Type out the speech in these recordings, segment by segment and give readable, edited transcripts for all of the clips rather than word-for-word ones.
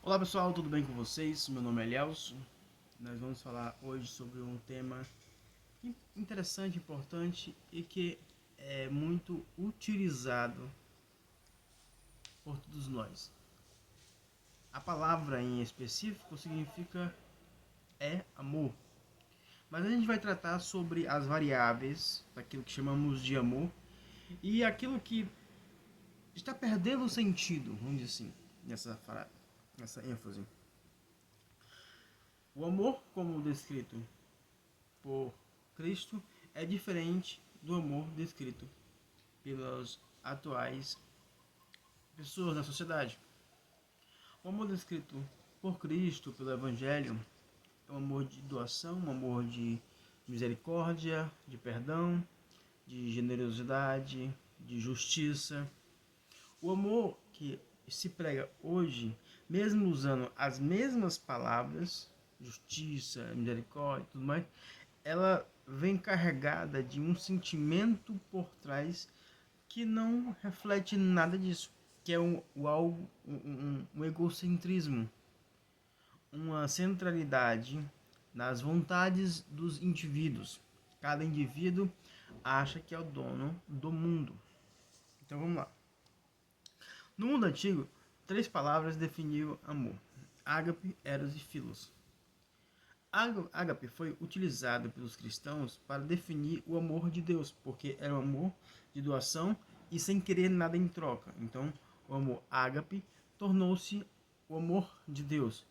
Olá pessoal, tudo bem com vocês? Meu nome é Elielso. Nós vamos falar hoje sobre um tema interessante, importante e que é muito utilizado por todos nós. A palavra em específico significa amor, mas a gente vai tratar sobre as variáveis daquilo que chamamos de amor e aquilo que está perdendo o sentido, vamos dizer assim, nessa ênfase. O amor, como descrito por Cristo, é diferente do amor descrito pelas atuais pessoas na sociedade. O amor descrito por Cristo, pelo Evangelho, é um amor de doação, um amor de misericórdia, de perdão, de generosidade, de justiça. O amor que se prega hoje, mesmo usando as mesmas palavras, justiça, misericórdia e tudo mais, ela vem carregada de um sentimento por trás que não reflete nada disso, que é um egocentrismo, uma centralidade nas vontades dos indivíduos. Cada indivíduo acha que é o dono do mundo. Então vamos lá. No mundo antigo, três palavras definiam amor: ágape, eros e filos. Ágape foi utilizado pelos cristãos para definir o amor de Deus, porque era um amor de doação e sem querer nada em troca. Então, o amor ágape tornou-se o amor de Deus.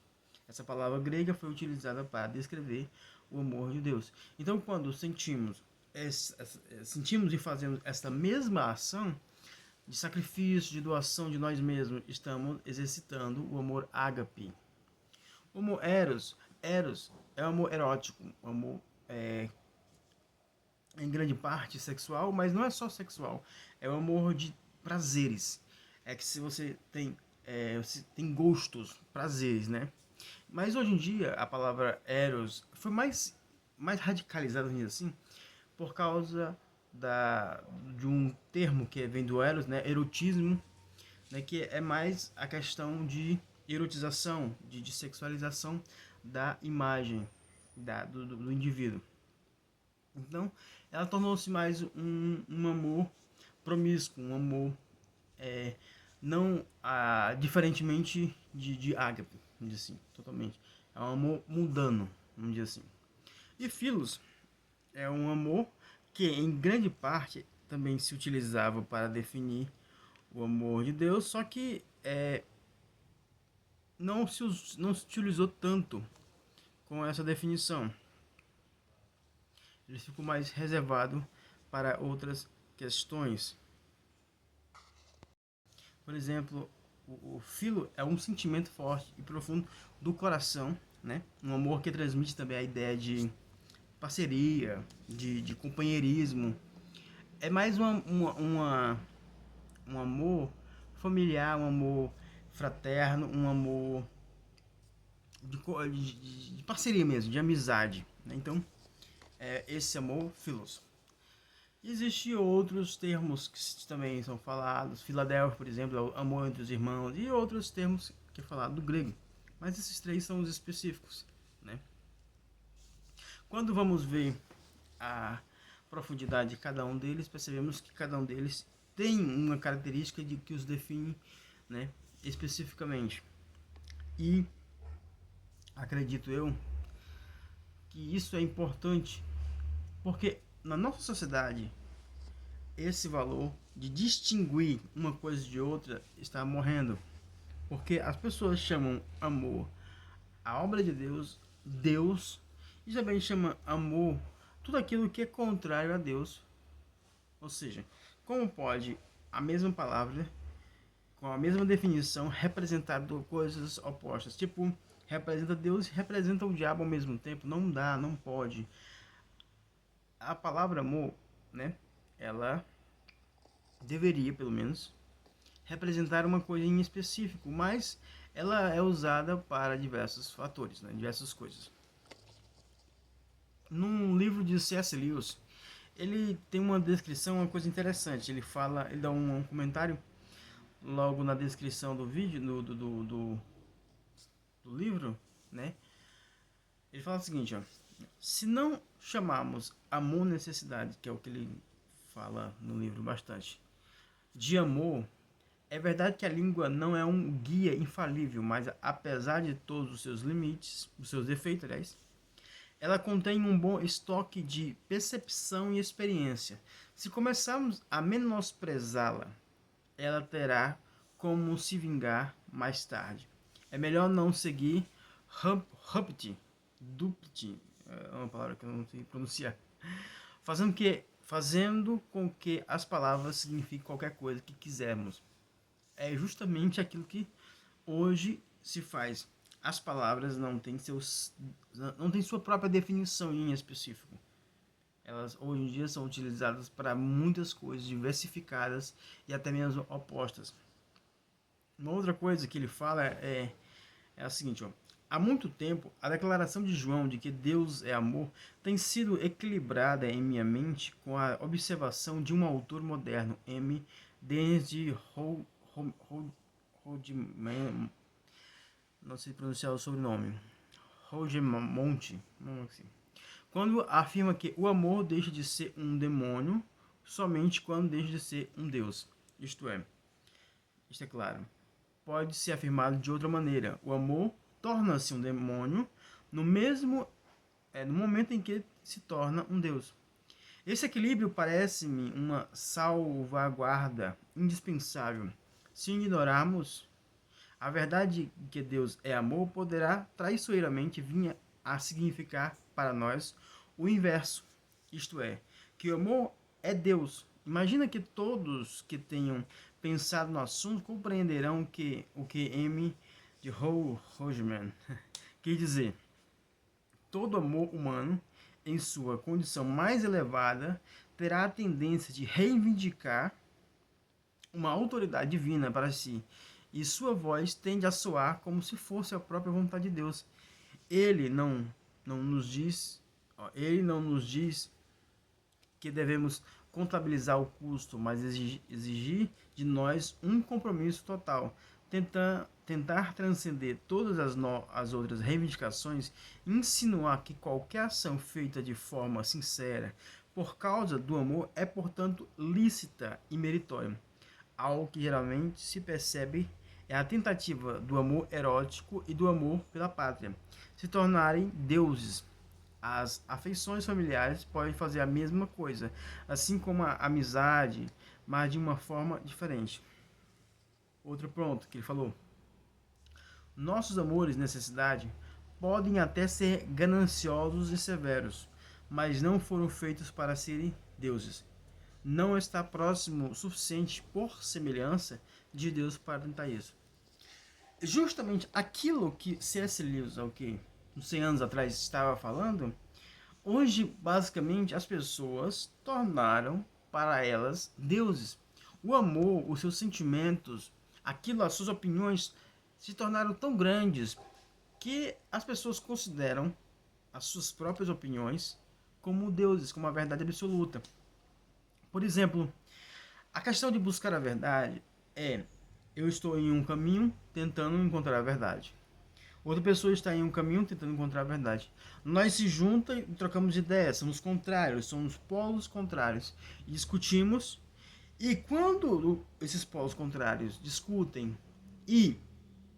Essa palavra grega foi utilizada para descrever o amor de Deus. Então, quando sentimos e fazemos esta mesma ação de sacrifício, de doação de nós mesmos, estamos exercitando o amor ágape. O amor eros é um amor erótico, um amor em grande parte sexual, mas não é só sexual, é um amor de prazeres. É que se você tem gostos, prazeres, né? Mas hoje em dia a palavra eros foi mais radicalizada assim, por causa de um termo que vem do eros, né? Erotismo, né? Que é mais a questão de erotização, de sexualização da imagem do indivíduo. Então, ela tornou-se mais um amor promíscuo, um amor não diferentemente de ágape, vamos dizer assim, totalmente. É um amor mundano, vamos dizer assim. E filos é um amor que em grande parte também se utilizava para definir o amor de Deus, só que não se utilizou tanto com essa definição. Ele ficou mais reservado para outras questões. Por exemplo, o filo é um sentimento forte e profundo do coração, né? Um amor que transmite também a ideia de parceria, de companheirismo. É mais um amor familiar, um amor fraterno, um amor de parceria mesmo, de amizade. Né? Então, esse amor filos. Existem outros termos que também são falados. Filadélfia, por exemplo, é o amor entre os irmãos. E outros termos que é falado do grego. Mas esses três são os específicos. Né? Quando vamos ver a profundidade de cada um deles, percebemos que cada um deles tem uma característica que os define, né, especificamente. E acredito eu que isso é importante porque na nossa sociedade esse valor de distinguir uma coisa de outra está morrendo. Porque as pessoas chamam amor a obra de Deus, Deus, e também chamam amor tudo aquilo que é contrário a Deus. Ou seja, como pode a mesma palavra, com a mesma definição, representar coisas opostas? Tipo, representa Deus e representa o diabo ao mesmo tempo? Não dá, não pode. A palavra amor, né? Ela deveria, pelo menos, representar uma coisa em específico, mas ela é usada para diversos fatores, né? Diversas coisas. Num livro de C.S. Lewis, ele tem uma descrição, uma coisa interessante. Ele dá um comentário logo na descrição do vídeo, do livro, né? Ele fala o seguinte, ó: se não chamarmos amor necessidade, que é o que ele fala no livro bastante, de amor, é verdade que a língua não é um guia infalível, mas apesar de todos os seus limites, os seus defeitos, aliás, ela contém um bom estoque de percepção e experiência. Se começarmos a menosprezá-la, ela terá como se vingar mais tarde. É melhor não seguir dupti, é uma palavra que eu não sei pronunciar, fazendo com que as palavras signifiquem qualquer coisa que quisermos. É justamente aquilo que hoje se faz. As palavras não têm sua própria definição em específico. Elas hoje em dia são utilizadas para muitas coisas diversificadas e até mesmo opostas. Uma outra coisa que ele fala é a seguinte, ó: há muito tempo, a declaração de João de que Deus é amor tem sido equilibrada em minha mente com a observação de um autor moderno, M. Dennis Rodman, não sei pronunciar o sobrenome, Rogemont, quando afirma que o amor deixa de ser um demônio somente quando deixa de ser um Deus. Isto é claro, pode ser afirmado de outra maneira: o amor torna-se um demônio no momento em que se torna um Deus. Esse equilíbrio parece-me uma salvaguarda indispensável. Se ignorarmos a verdade que Deus é amor, poderá traiçoeiramente vir a significar para nós o inverso, isto é, que o amor é Deus. Imagina que todos que tenham pensado no assunto compreenderão o que M. de Roseman quer dizer. Todo amor humano, em sua condição mais elevada, terá a tendência de reivindicar uma autoridade divina para si, e sua voz tende a soar como se fosse a própria vontade de Deus. Ele não nos diz, ele não nos diz que devemos contabilizar o custo, mas exigir de nós um compromisso total. Tentar transcender todas as outras reivindicações, insinuar que qualquer ação feita de forma sincera, por causa do amor, é, portanto, lícita e meritória. Algo que geralmente se percebe é a tentativa do amor erótico e do amor pela pátria se tornarem deuses. As afeições familiares podem fazer a mesma coisa, assim como a amizade, mas de uma forma diferente. Outro ponto que ele falou: nossos amores necessidade podem até ser gananciosos e severos, mas não foram feitos para serem deuses. Não está próximo o suficiente por semelhança de Deus para tentar isso. Justamente aquilo que C.S. Lewis, uns 100 anos atrás, estava falando, hoje, basicamente, as pessoas tornaram para elas deuses. O amor, os seus sentimentos, as suas opiniões se tornaram tão grandes que as pessoas consideram as suas próprias opiniões como deuses, como a verdade absoluta. Por exemplo, a questão de buscar a verdade eu estou em um caminho tentando encontrar a verdade. Outra pessoa está em um caminho tentando encontrar a verdade. Nós se juntamos e trocamos ideias, somos contrários, somos polos contrários. E discutimos, e quando esses polos contrários discutem e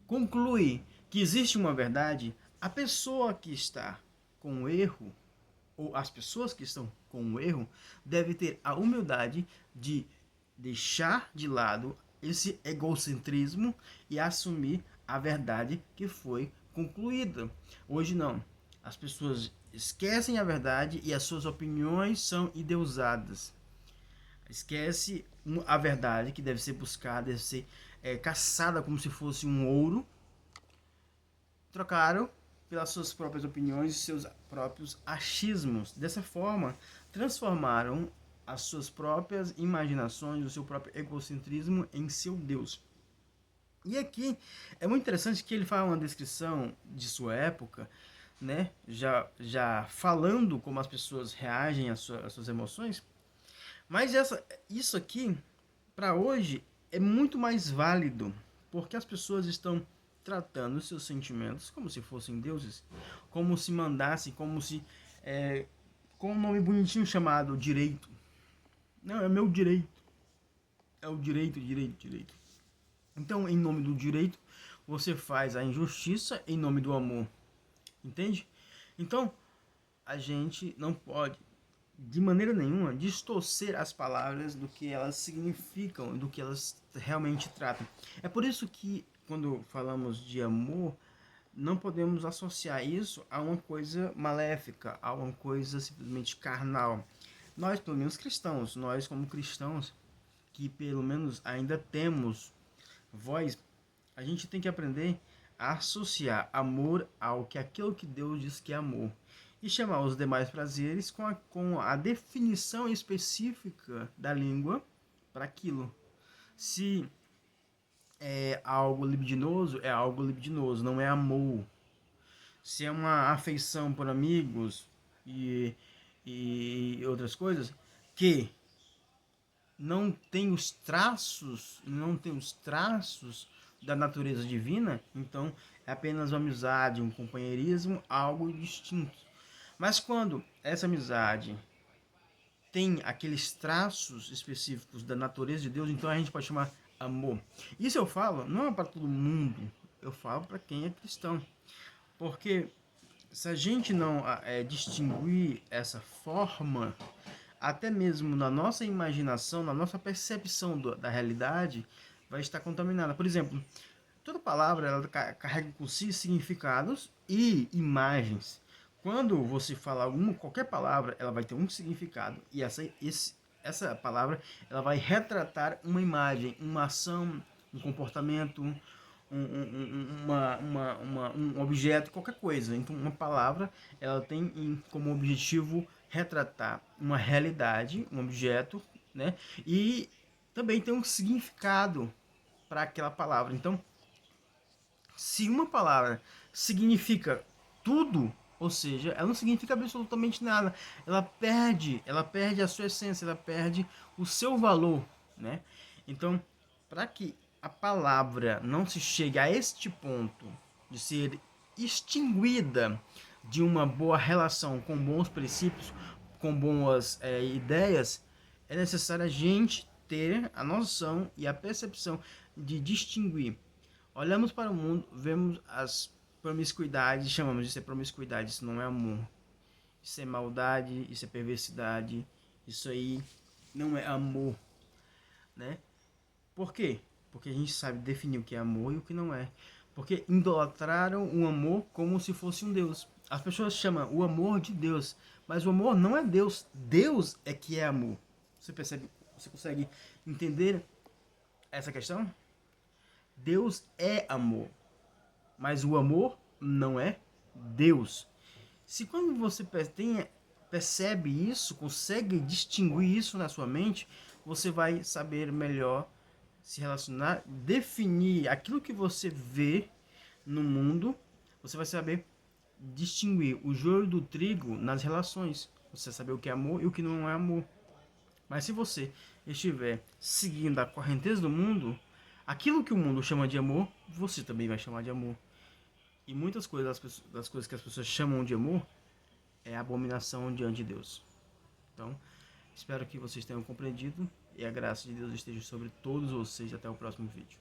concluem que existe uma verdade, a pessoa que está com o erro, ou as pessoas que estão com o erro, devem ter a humildade de deixar de lado esse egocentrismo e assumir a verdade que foi concluída. Hoje não. As pessoas esquecem a verdade e as suas opiniões são endeusadas. Esquece a verdade que deve ser buscada, deve ser caçada como se fosse um ouro. Trocaram pelas suas próprias opiniões e seus próprios achismos. Dessa forma, transformaram as suas próprias imaginações, o seu próprio egocentrismo em seu Deus. E aqui é muito interessante que ele fala uma descrição de sua época, né? Já falando como as pessoas reagem às suas emoções. Mas isso aqui, para hoje, é muito mais válido, porque as pessoas estão tratando seus sentimentos como se fossem deuses, como se mandassem, como se com um nome bonitinho chamado direito. Não, é meu direito. É o direito, direito, direito. Então, em nome do direito, você faz a injustiça em nome do amor. Entende? Então, a gente não pode, de maneira nenhuma, distorcer as palavras do que elas significam, do que elas realmente tratam. É por isso que, quando falamos de amor, não podemos associar isso a uma coisa maléfica, a uma coisa simplesmente carnal. Nós, pelo menos cristãos, nós como cristãos, que pelo menos ainda temos voz, a gente tem que aprender a associar amor ao que aquilo que Deus diz que é amor. E chamar os demais prazeres com a definição específica da língua para aquilo. Se é algo libidinoso, é algo libidinoso, não é amor. Se é uma afeição por amigos e outras coisas, que não tem os traços da natureza divina, então é apenas uma amizade, um companheirismo, algo distinto. Mas quando essa amizade tem aqueles traços específicos da natureza de Deus, então a gente pode chamar amor. Isso eu falo não é para todo mundo, eu falo para quem é cristão. Porque se a gente não distinguir essa forma, até mesmo na nossa imaginação, na nossa percepção da realidade, vai estar contaminada. Por exemplo, toda palavra ela carrega com si significados e imagens. Quando você fala qualquer palavra, ela vai ter um significado e essa palavra ela vai retratar uma imagem, uma ação, um comportamento, um objeto, qualquer coisa. Então, uma palavra ela tem como objetivo retratar uma realidade, um objeto, né? E também tem um significado para aquela palavra. Então, se uma palavra significa tudo, ou seja, ela não significa absolutamente nada, ela perde a sua essência, ela perde o seu valor, né? Então, para que a palavra não se chegue a este ponto de ser extinguida de uma boa relação com bons princípios, com boas ideias, é necessário a gente ter a noção e a percepção de distinguir. Olhamos para o mundo, vemos as promiscuidades, chamamos de ser promiscuidade, isso não é amor. Isso é maldade, isso é perversidade, isso aí não é amor, né? Por quê? Porque a gente sabe definir o que é amor e o que não é. Porque idolatraram o amor como se fosse um Deus. As pessoas chamam o amor de Deus, mas o amor não é Deus. Deus é que é amor. Você percebe? Você consegue entender essa questão? Deus é amor, mas o amor não é Deus. Se quando você percebe isso, consegue distinguir isso na sua mente, você vai saber melhor se relacionar, definir aquilo que você vê no mundo, você vai saber distinguir o joio do trigo nas relações. Você saber o que é amor e o que não é amor. Mas se você estiver seguindo a correnteza do mundo, aquilo que o mundo chama de amor, você também vai chamar de amor. E muitas coisas das coisas que as pessoas chamam de amor é abominação diante de Deus. Então, espero que vocês tenham compreendido e a graça de Deus esteja sobre todos vocês. Até o próximo vídeo.